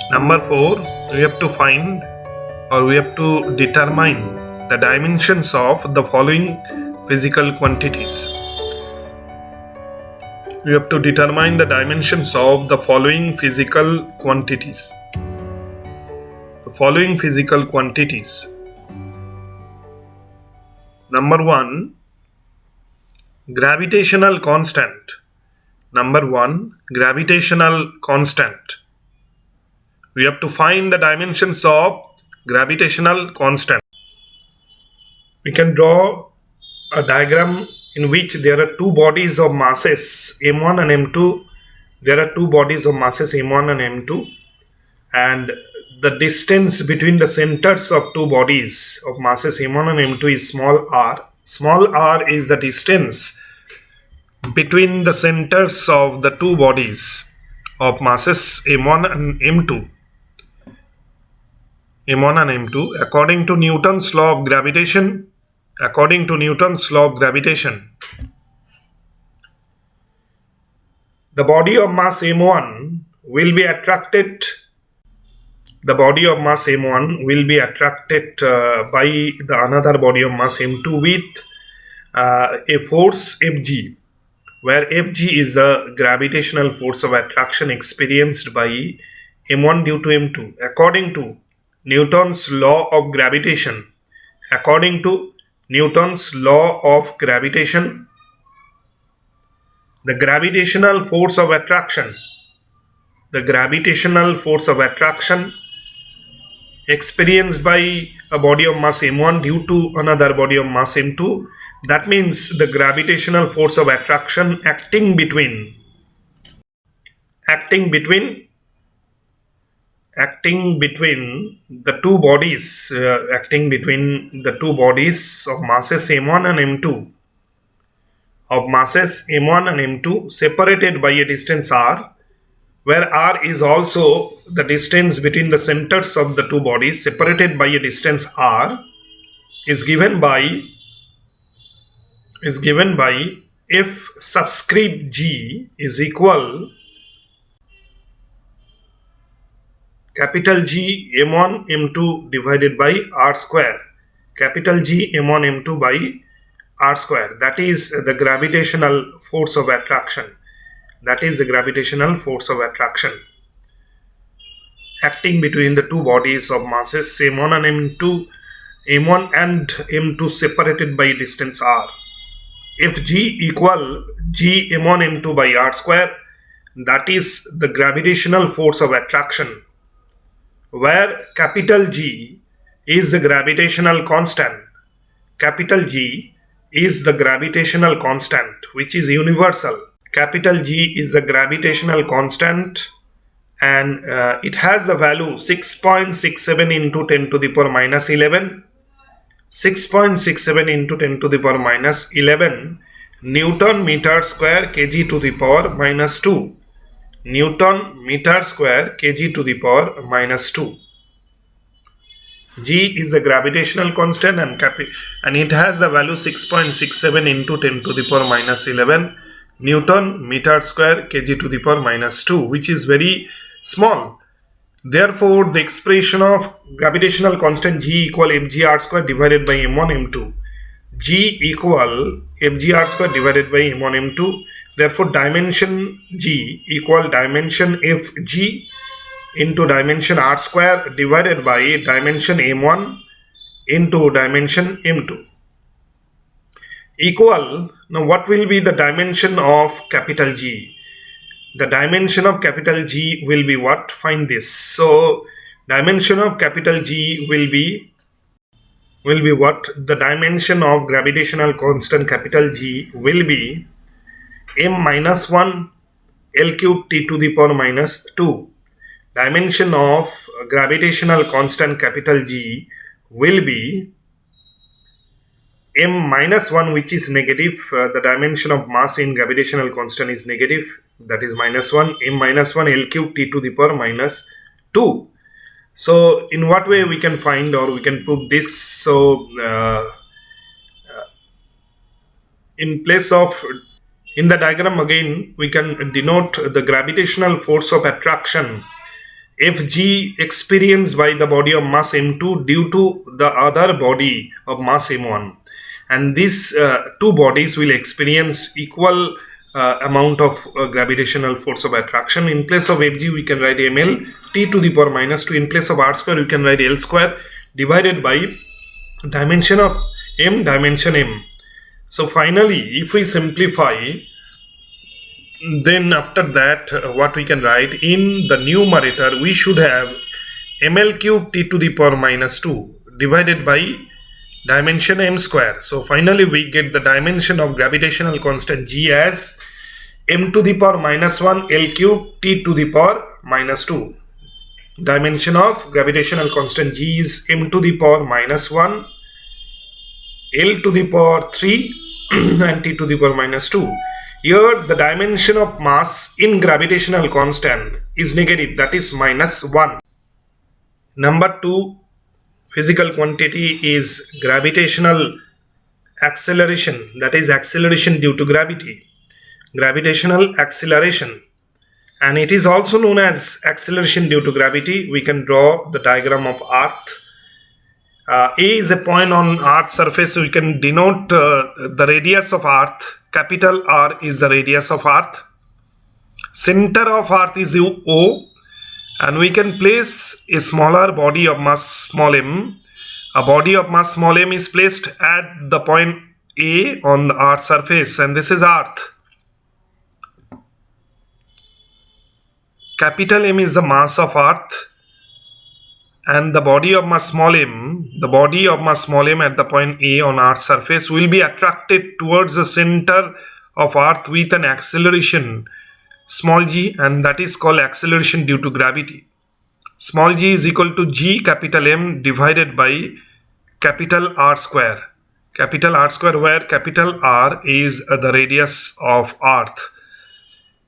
Number 4, we have to find or we have to determine the dimensions of the following physical quantities. We have to determine the dimensions of the following physical quantities. The following physical quantities. Number 1, gravitational constant. Number 1, gravitational constant. We have to find the dimensions of gravitational constant. We can draw a diagram in which there are two bodies of masses m1 and m2. There are two bodies of masses m1 and m2, and the distance between the centers of two bodies of masses m1 and m2 is small r. Small r is the distance between the centers of the two bodies of masses m1 and m2. m1 and m2 according to Newton's law of gravitation. According to Newton's law of gravitation, the body of mass m1 will be attracted. The body of mass m1 will be attracted by the another body of mass m2 with a force Fg, where Fg is the gravitational force of attraction experienced by m1 due to m2. According to Newton's law of gravitation, according to Newton's law of gravitation, the gravitational force of attraction experienced by a body of mass m1 due to another body of mass m2, that means the gravitational force of attraction acting between the two bodies of masses m1 and m2 separated by a distance r, where r is also the distance between the centers of the two bodies separated by a distance r, is given by F subscript g is equal capital G m1 m2 divided by r square, capital G m1 m2 by r square. That is the gravitational force of attraction. Acting between the two bodies of masses m1 and m2 separated by distance r. If G equal G m1 m2 by r square, that is the gravitational force of attraction, where capital G is the gravitational constant. Capital G is the gravitational constant which is universal. Capital G is the gravitational constant, and it has the value 6.67 into 10 to the power minus 11. 6.67 into 10 to the power minus 11 Newton meter square kg to the power minus 2. Newton meter square kg to the power minus 2. G is the gravitational constant, and it has the value 6.67 into 10 to the power minus 11 Newton meter square kg to the power minus 2, which is very small. Therefore, the expression of gravitational constant G equal mg r square divided by m1 m2. G equal mg r square divided by m1 m2. Therefore, dimension G equal dimension Fg into dimension r square divided by dimension m1 into dimension m2. Equal, now what will be the dimension of capital G? The dimension of capital G will be what? Find this. So, dimension of capital G will be what? The dimension of gravitational constant capital G will be m minus 1 L cube t to the power minus 2. Dimension of gravitational constant capital G will be m minus 1, which is negative. The dimension of mass in gravitational constant is negative, that is minus 1, m minus 1 L cube t to the power minus 2. So in what way we can find or we can prove this? So in place of, in the diagram again we can denote the gravitational force of attraction Fg experienced by the body of mass m2 due to the other body of mass m1, and these two bodies will experience equal amount of gravitational force of attraction. In place of Fg we can write ml t to the power minus 2. In place of r square we can write l square divided by dimension of m, dimension m. So finally if we simplify, then after that what we can write, in the numerator we should have ml cube t to the power minus 2 divided by dimension m square. So finally we get the dimension of gravitational constant g as m to the power minus 1 l cube t to the power minus 2. Dimension of gravitational constant g is m to the power minus 1 l to the power 3 and t to the power minus 2. Here the dimension of mass in gravitational constant is negative, that is minus 1. Number 2 physical quantity is gravitational acceleration, that is acceleration due to gravity. Gravitational acceleration, and it is also known as acceleration due to gravity. We can draw the diagram of Earth. A is a point on Earth's surface, so we can denote the radius of Earth. Capital R is the radius of Earth. Center of Earth is O, and we can place a smaller body of mass small m. A body of mass small m is placed at the point A on the Earth's surface, and this is Earth. Capital M is the mass of Earth, and the body of mass small m, at the point A on Earth's surface will be attracted towards the center of Earth with an acceleration small g, and that is called acceleration due to gravity. Small g is equal to g capital M divided by capital R square. Capital R square, where capital R is the radius of Earth.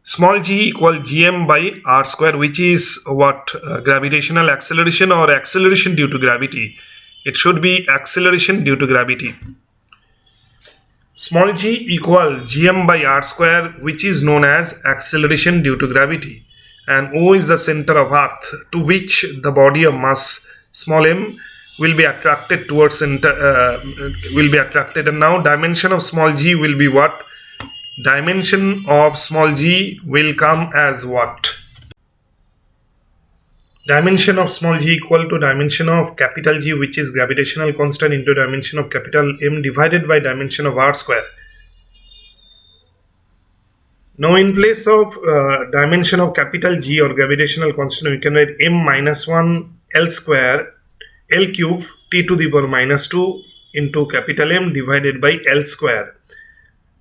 Small g equal gm by r square, which is what? Gravitational acceleration or acceleration due to gravity. It should be acceleration due to gravity. Small g equal gm by r square, which is known as acceleration due to gravity. And O is the center of Earth, to which the body of mass small m will be attracted towards and now dimension of small g will be what? Dimension of small g will come as what? Dimension of small g equal to dimension of capital G, which is gravitational constant, into dimension of capital M divided by dimension of r square. Now in place of dimension of capital G or gravitational constant, we can write m minus 1 l square l cube t to the power minus 2 into capital M divided by l square.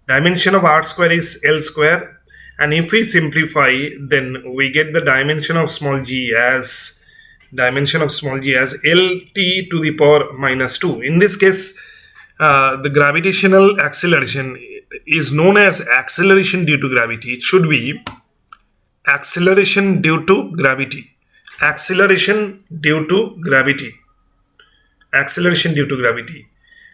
Dimension of r square is l square, and if we simplify, then we get the dimension of small g as l t to the power minus 2. In this case, the gravitational acceleration is known as acceleration due to gravity. It should be acceleration due to gravity. Acceleration due to gravity. Acceleration due to gravity.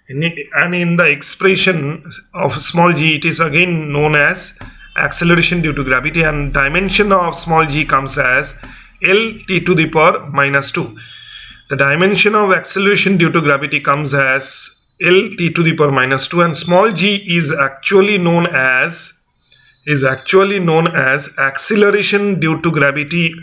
And in the expression of small g, it is again known as acceleration due to gravity, and dimension of small g comes as l t to the power minus 2. The dimension of acceleration due to gravity comes as l t to the power minus 2, and small g is actually known as acceleration due to gravity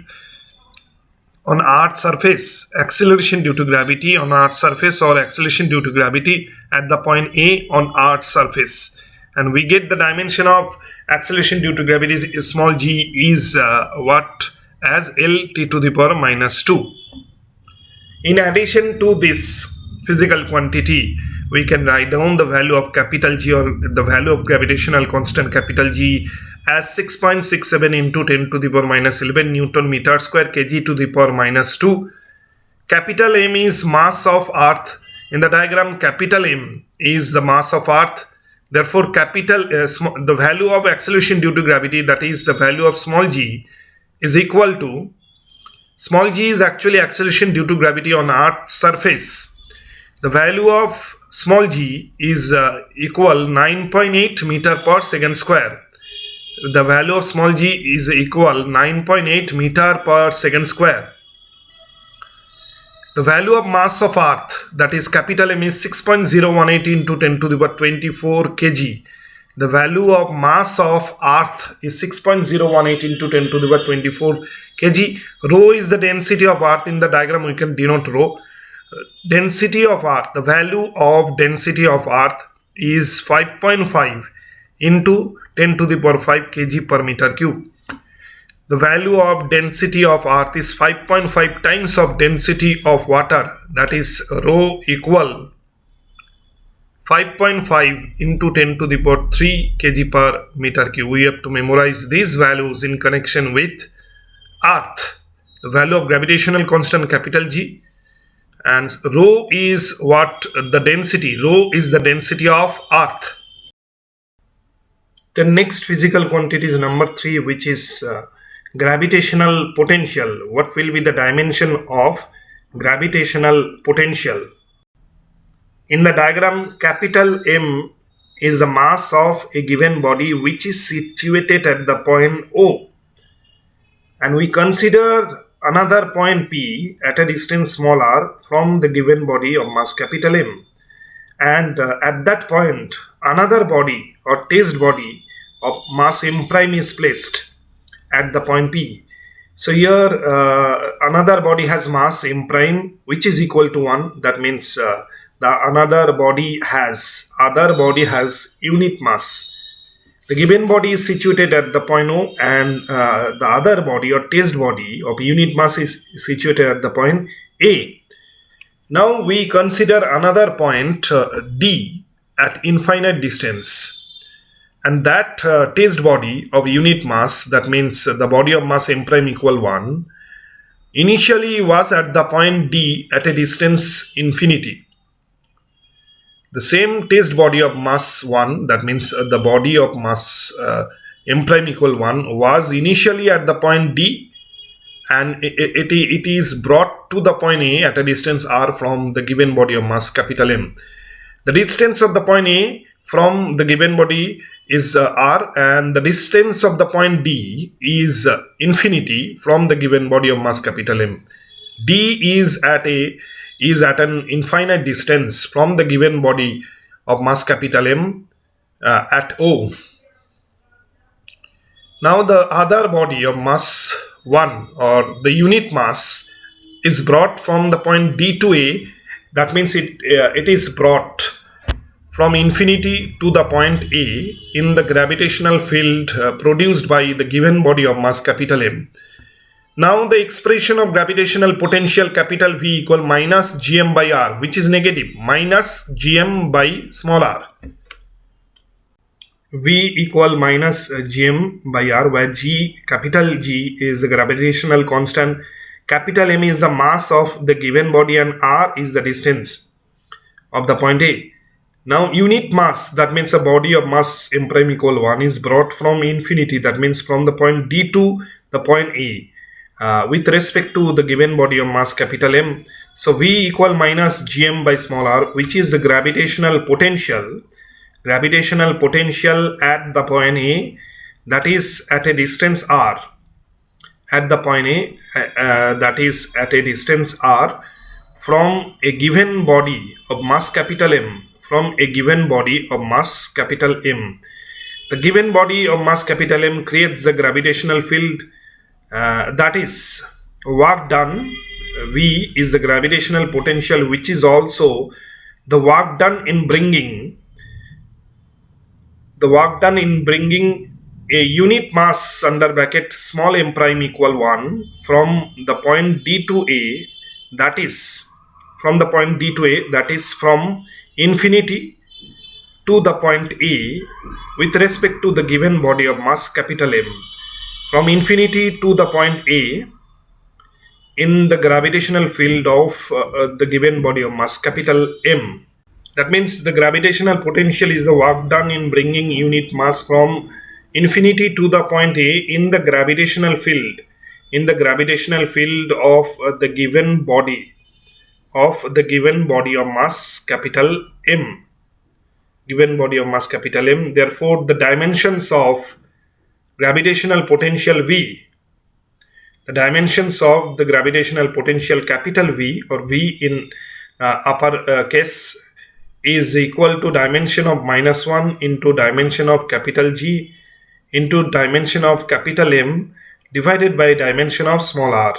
on Earth's surface. Acceleration due to gravity on Earth's surface, or acceleration due to gravity at the point A on Earth's surface. And we get the dimension of acceleration due to gravity small g is what? As l t to the power minus 2. In addition to this physical quantity, we can write down the value of capital G, or the value of gravitational constant capital G, as 6.67 into 10 to the power minus 11 Newton meter square kg to the power minus 2. Capital M is mass of Earth. In the diagram, capital M is the mass of Earth. Therefore, the value of acceleration due to gravity, that is the value of small g, is equal to, small g is actually acceleration due to gravity on Earth's surface. The value of small g is equal 9.8 meter per second square. The value of small g is equal 9.8 meter per second square. The value of mass of Earth, that is capital M, is 6.018 into 10 to the power 24 kg. The value of mass of Earth is 6.018 into 10 to the power 24 kg. Rho is the density of Earth. In the diagram we can denote rho. Density of Earth, the value of density of Earth is 5.5 into 10 to the power 5 kg per meter cube. The value of density of Earth is 5.5 times of density of water, that is rho equal 5.5 into 10 to the power 3 kg per meter cube. We have to memorize these values in connection with Earth. The value of gravitational constant capital G, and rho is what the density. Rho is the density of Earth. The next physical quantity is number 3, which is gravitational potential. What will be the dimension of gravitational potential? In the diagram, capital M is the mass of a given body which is situated at the point O, and we consider another point P at a distance small r from the given body of mass capital M, and at that point another body or test body of mass M prime is placed at the point P. So here another body has mass M prime which is equal to 1. That means the other body has unit mass. The given body is situated at the point O, and the other body or test body of unit mass is situated at the point A. Now we consider another point D at infinite distance, and that test body of unit mass, that means the body of mass M prime equal 1, initially was at the point D at a distance infinity. The same test body of mass 1, that means the body of mass M prime equal 1, was initially at the point D, and it is brought to the point A at a distance r from the given body of mass capital M. The distance of the point A from the given body is r, and the distance of the point D is infinity from the given body of mass capital M. D is at an infinite distance from the given body of mass capital M at O. Now the other body of mass 1 or the unit mass is brought from the point D to A. That means it is brought from infinity to the point A in the gravitational field produced by the given body of mass capital M. Now the expression of gravitational potential capital V equal minus gm by r, which is negative, minus gm by small r. V equal minus gm by r, where capital G is the gravitational constant, capital M is the mass of the given body, and r is the distance of the point A. Now unit mass, that means a body of mass M prime equal 1, is brought from infinity, that means from the point D to the point A. With respect to the given body of mass capital M. So V equal minus gm by small r, which is the gravitational potential at the point A, that is at a distance r, at the point A, that is at a distance r from a given body of mass capital M, from a given body of mass capital M. The given body of mass capital M creates the gravitational field, that is work done. V is the gravitational potential, which is also the work done in bringing a unit mass under bracket small m prime equal 1 from the point D to A, that is from infinity to the point A with respect to the given body of mass capital M, from infinity to the point A in the gravitational field of the given body of mass capital M. That means the gravitational potential is the work done in bringing unit mass from infinity to the point A in the gravitational field of the given body of mass capital M. Therefore, the dimensions of gravitational potential V, the dimensions of the gravitational potential capital V, or V in upper case, is equal to dimension of -1 into dimension of capital G into dimension of capital M divided by dimension of small r,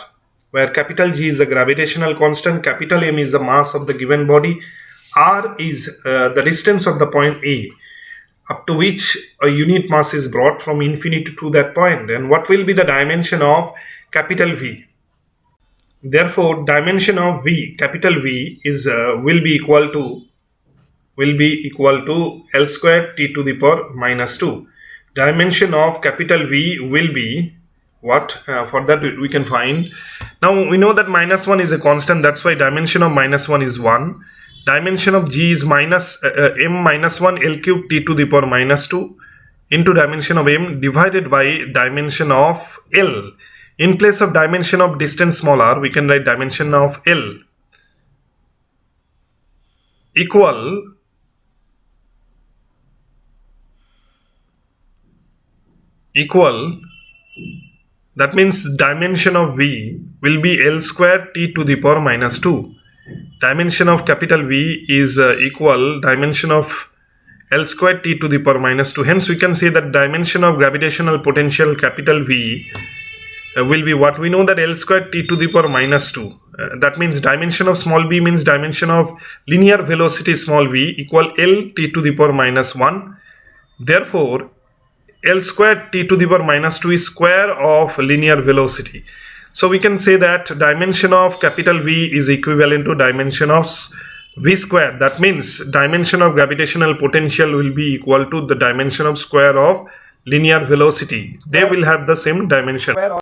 where capital G is the gravitational constant, capital M is the mass of the given body, r is the distance of the point A up to which a unit mass is brought from infinity to that point. And what will be the dimension of capital V? Therefore, dimension of V, capital V, is will be equal to L square t to the power -2. Dimension of capital V will be what? For that we can find. Now we know that -1 is a constant. That's why dimension of -1 is 1. Dimension of G is m minus 1 L cube t to the power -2 into dimension of M divided by dimension of L. In place of dimension of distance small r, we can write dimension of L equal that means dimension of V will be L square t to the power -2. Dimension of capital V is equal dimension of L square t to the power -2. Hence we can say that dimension of gravitational potential capital V will be what? We know that L square t to the power -2. That means dimension of small b means dimension of linear velocity small v equal L t to the power -1. Therefore, L square t to the power -2 is square of linear velocity. So we can say that dimension of capital V is equivalent to dimension of V square. That means dimension of gravitational potential will be equal to the dimension of square of linear velocity. They will have the same dimension.